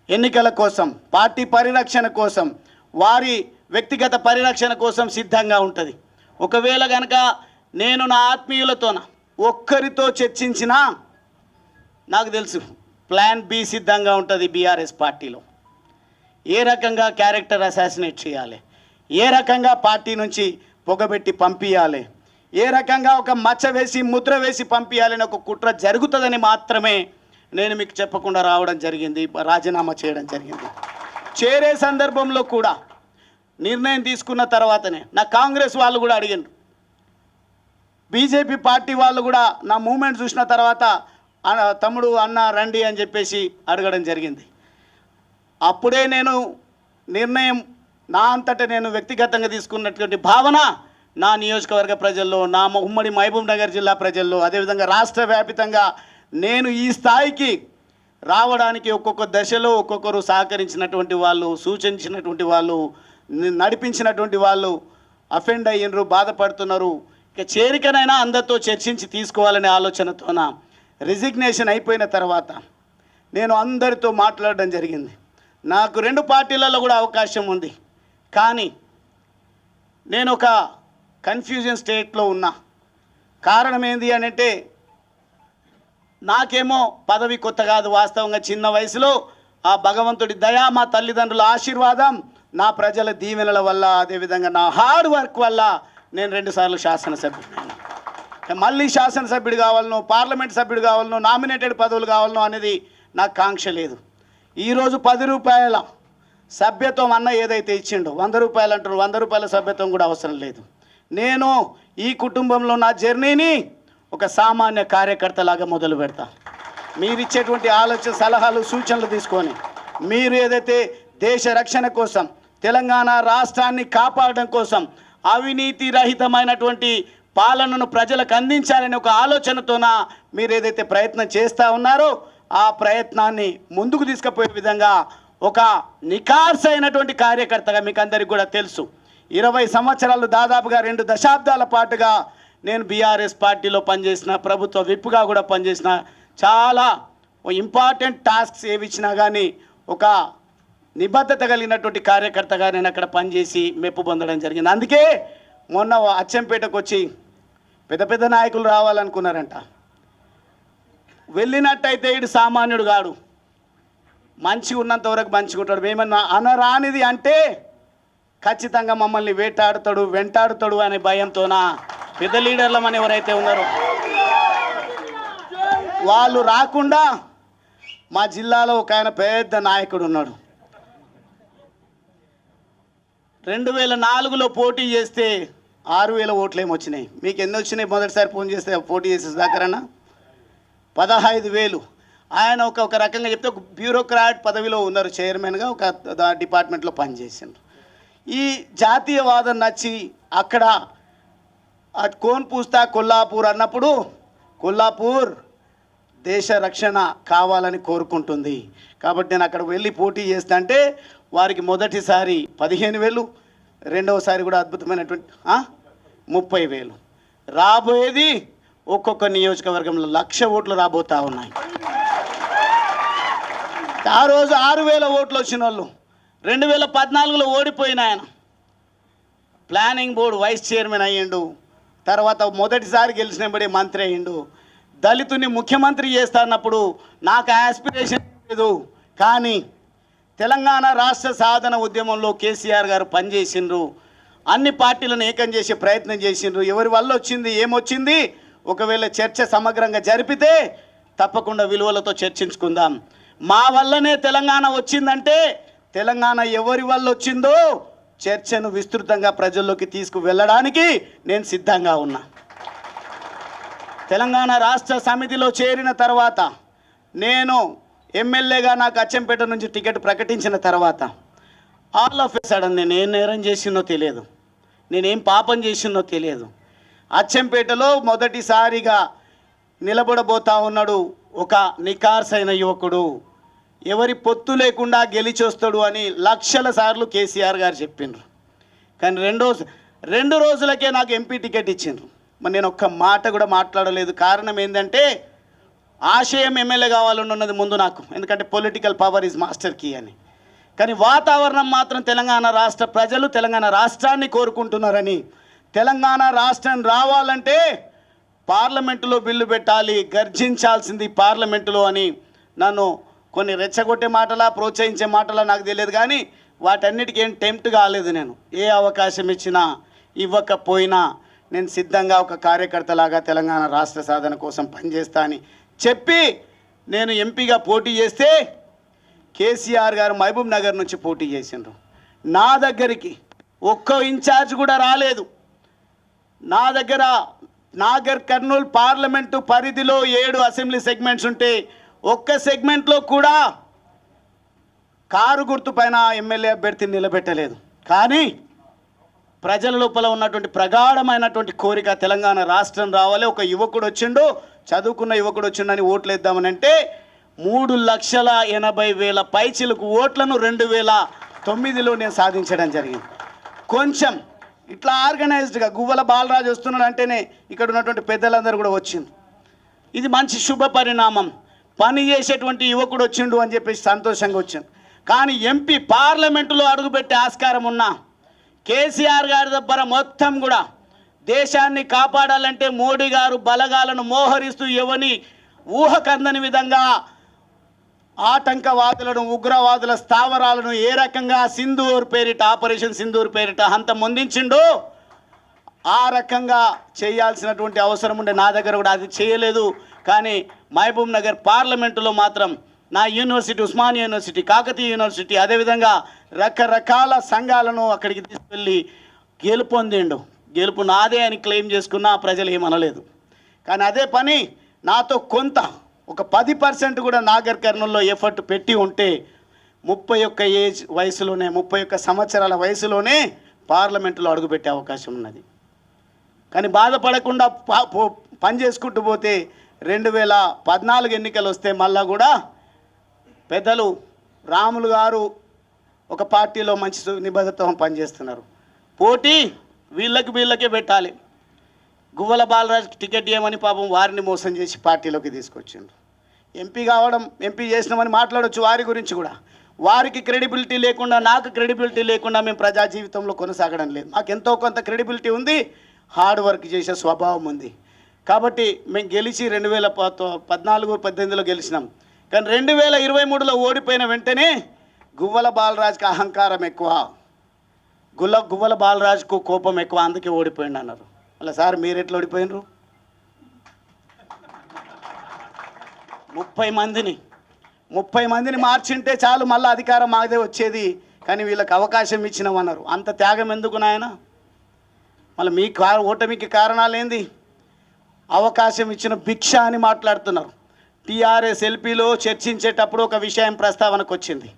ఎన్నికల కోసం, పార్టీ పరిరక్షణ కోసం, వారి వ్యక్తిగత పరిరక్షణ కోసం సిద్ధంగా ఉంటుంది. ఒకవేళ కనుక నేను నా ఆత్మీయులతోన ఒక్కరితో చర్చించినా నాకు తెలుసు ప్లాన్ బి సిద్ధంగా ఉంటుంది. బీఆర్ఎస్ పార్టీలో ఏ రకంగా క్యారెక్టర్ అసాసినేట్ చేయాలి, ఏ రకంగా పార్టీ నుంచి పొగబెట్టి పంపించాలి, ఏ రకంగా ఒక మచ్చ వేసి ముద్ర వేసి పంపించాలని ఒక కుట్ర జరుగుతుందని మాత్రమే నేను మీకు చెప్పకుండా రావడం జరిగింది, రాజీనామా చేయడం జరిగింది. చేరే సందర్భంలో కూడా నిర్ణయం తీసుకున్న తర్వాతనే నా కాంగ్రెస్ వాళ్ళు కూడా అడిగారు, బీజేపీ పార్టీ వాళ్ళు కూడా నా మూమెంట్ చూసిన తర్వాత తమ్ముడు అన్న రండి అని చెప్పేసి అడగడం జరిగింది. అప్పుడే నేను నిర్ణయం నా అంతటా నేను వ్యక్తిగతంగా తీసుకున్నటువంటి భావన నా నియోజకవర్గ ప్రజల్లో, నా ఉమ్మడి మహబూబ్ నగర్ జిల్లా ప్రజల్లో, అదేవిధంగా రాష్ట్ర వ్యాపితంగా నేను ఈ స్థాయికి రావడానికి ఒక్కొక్క దశలో ఒక్కొక్కరు సహకరించినటువంటి వాళ్ళు, సూచించినటువంటి వాళ్ళు, నడిపించినటువంటి వాళ్ళు అఫెండ్ అయ్యినరు, బాధపడుతున్నారు. ఇక చేరికనైనా అందరితో చర్చించి తీసుకోవాలనే ఆలోచనతోన రిజిగ్నేషన్ అయిపోయిన తర్వాత నేను అందరితో మాట్లాడడం జరిగింది. నాకు 2 పార్టీలలో కూడా అవకాశం ఉంది, కానీ నేను ఒక కన్ఫ్యూజన్ స్టేట్లో ఉన్నా. కారణం ఏంది అని అంటే, నాకేమో పదవి కొత్త కాదు, వాస్తవంగా చిన్న వయసులో ఆ భగవంతుడి దయ, మా తల్లిదండ్రుల ఆశీర్వాదం, నా ప్రజల దీవెనల వల్ల, అదేవిధంగా నా హార్డ్ వర్క్ వల్ల నేను 2 సార్లు శాసనసభ్యుడిని. మళ్ళీ శాసనసభ్యుడు కావాలనో, పార్లమెంట్ సభ్యుడు కావాలనో, నామినేటెడ్ పదవులు కావాలనో అనేది నాకు కాంక్ష లేదు. ఈరోజు 10 రూపాయల సభ్యత్వం అన్న ఏదైతే ఇచ్చిండో, 100 రూపాయలు అంటారు, 100 రూపాయల సభ్యత్వం కూడా అవసరం లేదు. నేను ఈ కుటుంబంలో నా జర్నీని ఒక సామాన్య కార్యకర్తలాగా మొదలు పెడతా. మీరు ఇచ్చేటువంటి ఆలోచన, సలహాలు, సూచనలు తీసుకొని మీరు ఏదైతే దేశ రక్షణ కోసం, తెలంగాణ రాష్ట్రాన్ని కాపాడడం కోసం, అవినీతి రహితమైనటువంటి పాలనను ప్రజలకు అందించాలనే ఒక ఆలోచనతోన మీరు ఏదైతే ప్రయత్నం చేస్తూ ఉన్నారో ఆ ప్రయత్నాన్ని ముందుకు తీసుకుపోయే విధంగా ఒక నిఖార్సైనటువంటి కార్యకర్తగా మీకు అందరికీ కూడా తెలుసు. 20 సంవత్సరాలు, దాదాపుగా 2 దశాబ్దాల పాటుగా నేను బీఆర్ఎస్ పార్టీలో పనిచేసిన, ప్రభుత్వ విప్గా కూడా పనిచేసిన, చాలా ఇంపార్టెంట్ టాస్క్స్ ఏవి ఇచ్చినా కానీ ఒక నిబద్ధత కలిగినటువంటి కార్యకర్తగా నేను అక్కడ పనిచేసి మెప్పు పొందడం జరిగింది. అందుకే మొన్న అచ్చంపేటకు వచ్చి పెద్ద నాయకులు రావాలనుకున్నారంట. వెళ్ళినట్టయితే ఇడు సామాన్యుడు కాడు, మంచిగా ఉన్నంత వరకు మంచిగా ఉంటాడు. మేమన్నా అనరానిది అంటే ఖచ్చితంగా మమ్మల్ని వేటాడుతాడు, వెంటాడుతాడు అనే భయంతోన పెద్ద లీడర్లమని ఎవరైతే ఉన్నారో వాళ్ళు రాకుండా మా జిల్లాలో ఒక ఆయన పెద్ద నాయకుడు ఉన్నాడు. 2004లో పోటీ చేస్తే 6,000 ఓట్లు ఏమొచ్చినాయి. మీకు ఎన్ని వచ్చినాయి? మొదటిసారి ఫోన్ చేస్తే పోటీ చేసే దాకరన్నా 15,000. ఆయన ఒక రకంగా చెప్తే ఒక బ్యూరోక్రాట్ పదవిలో ఉన్నారు, చైర్మన్గా ఒక డిపార్ట్మెంట్లో పనిచేసిండ్రు. ఈ జాతీయవాదం నచ్చి అక్కడ కోన్ పూస్తా కొల్లాపూర్ అన్నప్పుడు, కొల్లాపూర్ దేశ రక్షణ కావాలని కోరుకుంటుంది కాబట్టి నేను అక్కడ వెళ్ళి పోటీ చేస్తా అంటే వారికి మొదటిసారి 15,000, రెండవసారి కూడా అద్భుతమైనటువంటి 30,000. రాబోయేది ఒక్కొక్క నియోజకవర్గంలో 1,00,000 ఓట్లు రాబోతా ఉన్నాయి. ఆ రోజు 6,000 ఓట్లు వచ్చిన వాళ్ళు 2014లో ఓడిపోయిన ఆయన ప్లానింగ్ బోర్డు వైస్ చైర్మన్ అయ్యిండు. తర్వాత మొదటిసారి గెలిచినప్పుడే మంత్రి అయ్యిండు. దళితుని ముఖ్యమంత్రి చేస్తా అన్నప్పుడు నాకు ఆస్పిరేషన్ లేదు, కానీ తెలంగాణ రాష్ట్ర సాధన ఉద్యమంలో కేసీఆర్ గారు పనిచేసిండ్రు. అన్ని పార్టీలను ఏకం చేసే ప్రయత్నం చేసిండ్రు. ఎవరి వల్ల వచ్చింది, ఏమొచ్చింది, ఒకవేళ చర్చ సమగ్రంగా జరిపితే తప్పకుండా విలువలతో చర్చించుకుందాం. మా వల్లనే తెలంగాణ వచ్చిందంటే తెలంగాణ ఎవరి వల్ల వచ్చిందో చర్చను విస్తృతంగా ప్రజల్లోకి తీసుకువెళ్ళడానికి నేను సిద్ధంగా ఉన్నా. తెలంగాణ రాష్ట్ర సమితిలో చేరిన తర్వాత, నేను ఎమ్మెల్యేగా నాకు అచ్చంపేట నుంచి టికెట్ ప్రకటించిన తర్వాత ఆల్ ఆఫ్ ఎ సడన్ నేను ఏం నేరం చేసినో తెలియదు, నేనేం పాపం చేసినో తెలియదు. అచ్చంపేటలో మొదటిసారిగా నిలబడబోతా ఉన్నాడు ఒక నిఖార్సైన యువకుడు, ఎవరి పొత్తు లేకుండా గెలిచొస్తాడు అని లక్షల సార్లు కేసీఆర్ గారు చెప్పిండ్రు. కానీ రెండు రోజులకే నాకు ఎంపీ టికెట్ ఇచ్చిండ్రు. మరి నేను ఒక్క మాట కూడా మాట్లాడలేదు. కారణం ఏంటంటే ఆశయం ఎమ్మెల్యే కావాలని ఉన్నది ముందు నాకు, ఎందుకంటే political power is master key అని. కానీ వాతావరణం మాత్రం తెలంగాణ రాష్ట్ర ప్రజలు తెలంగాణ రాష్ట్రాన్ని కోరుకుంటున్నారని, తెలంగాణ రాష్ట్రం రావాలంటే పార్లమెంటులో బిల్లు పెట్టాలి, గర్జించాల్సింది పార్లమెంటులో అని నన్ను కొన్ని రెచ్చగొట్టే మాటలా ప్రోత్సహించే మాటలా నాకు తెలియదు, కానీ వాటన్నిటికీ ఏం టెంప్ట్ కాలేదు. నేను ఏ అవకాశం ఇచ్చినా ఇవ్వకపోయినా నేను సిద్ధంగా ఒక కార్యకర్తలాగా తెలంగాణ రాష్ట్ర సాధన కోసం పనిచేస్తా అని చెప్పి నేను ఎంపీగా పోటీ చేస్తే కేసీఆర్ గారు మహబూబ్ నగర్ నుంచి పోటీ చేసిండ్రు. నా దగ్గరికి ఒక్క ఇన్ఛార్జ్ కూడా రాలేదు. నా దగ్గర నాగర్ కర్నూలు పార్లమెంటు పరిధిలో 7 అసెంబ్లీ సెగ్మెంట్స్ ఉంటే ఒక్క సెగ్మెంట్లో కూడా కారు గుర్తు పైన ఎమ్మెల్యే అభ్యర్థిని నిలబెట్టలేదు. కానీ ప్రజల లోపల ఉన్నటువంటి ప్రగాఢమైనటువంటి కోరిక తెలంగాణ రాష్ట్రం రావాలి, ఒక యువకుడు వచ్చిండు, చదువుకున్న యువకుడు వచ్చిండని ఓట్లు వేద్దామని అంటే 3,80,000 పైచిలకు ఓట్లను 2009లో నేను సాధించడం జరిగింది. కొంచెం ఇట్లా ఆర్గనైజ్డ్గా గువ్వల బాలరాజు వస్తున్నాడు అంటేనే ఇక్కడ ఉన్నటువంటి పెద్దలందరూ కూడా వచ్చింది. ఇది మంచి శుభ పరిణామం, పని చేసేటువంటి యువకుడు వచ్చిండు అని చెప్పేసి సంతోషంగా వచ్చింది. కానీ ఎంపీ పార్లమెంటులో అడుగుపెట్టే ఆస్కారం ఉన్నా కేసీఆర్ గారి దగ్గర మొత్తం కూడా దేశాన్ని కాపాడాలంటే మోడీ గారు బలగాలను మోహరిస్తూ ఎవని ఊహకందని విధంగా ఆటంకవాదులను ఉగ్రవాదుల స్థావరాలను ఏ రకంగా సింధూర్ పేరిట ఆపరేషన్ సింధూర్ పేరిట అంతమొందించిండో ఆ రకంగా చేయాల్సినటువంటి అవసరం ఉండే నా దగ్గర కూడా అది చేయలేదు. కానీ మహబూబ్ నగర్ పార్లమెంటులో మాత్రం నా university, Osmania university, Kakatiya university, అదేవిధంగా రకరకాల సంఘాలను అక్కడికి తీసుకెళ్ళి గెలుపొందిండు. గెలుపు నాదే అని క్లెయిమ్ చేసుకున్నా ప్రజలు ఏమనలేదు. కానీ అదే పని నాతో కొంత ఒక 10% కూడా నాగర్ కర్నూల్లో ఎఫర్ట్ పెట్టి ఉంటే 31 సంవత్సరాల వయసులోనే పార్లమెంటులో అడుగుపెట్టే అవకాశం ఉన్నది. కానీ బాధపడకుండా పని చేసుకుంటూ పోతే 2014 ఎన్నికలు వస్తే మళ్ళా కూడా పెద్దలు రాములు గారు ఒక పార్టీలో మంచి నిబద్ధతతో పనిచేస్తున్నారు. పోటీ వీళ్ళకే పెట్టాలి. గువ్వల బాలరాజు టికెట్ ఇవ్వమని పాపం వారిని మోసం చేసి పార్టీలోకి తీసుకొచ్చిండ్రు. ఎంపీ చేసినామని మాట్లాడవచ్చు వారి గురించి కూడా. వారికి క్రెడిబిలిటీ లేకుండా, నాకు క్రెడిబిలిటీ లేకుండా మేము ప్రజా జీవితంలో కొనసాగడం లేదు. మాకు ఎంతో కొంత క్రెడిబిలిటీ ఉంది, హార్డ్ వర్క్ చేసే స్వభావం ఉంది. కాబట్టి మేము గెలిచి 2014-18లో గెలిచినాం. కానీ 2023లో ఓడిపోయిన వెంటనే గువ్వల బాలరాజుకి అహంకారం ఎక్కువ, గువ్వల బాలరాజుకు కోపం ఎక్కువ, అందుకే ఓడిపోయింది అన్నారు. అలా సార్ మీరు ఎట్లా ఓడిపోయినరు? 30 మందిని మార్చింటే చాలు మళ్ళీ అధికారం మాదే వచ్చేది. కానీ వీళ్ళకి అవకాశం ఇచ్చినామన్నారు. అంత త్యాగం ఎందుకు నాయన? మళ్ళీ మీ ఓటమికి కారణాలు ఏంది? అవకాశం ఇచ్చిన భిక్ష అని మాట్లాడుతున్నారు. టీఆర్ఎస్ ఎల్పీలో చర్చించేటప్పుడు ఒక విషయం ప్రస్తావనకు వచ్చింది.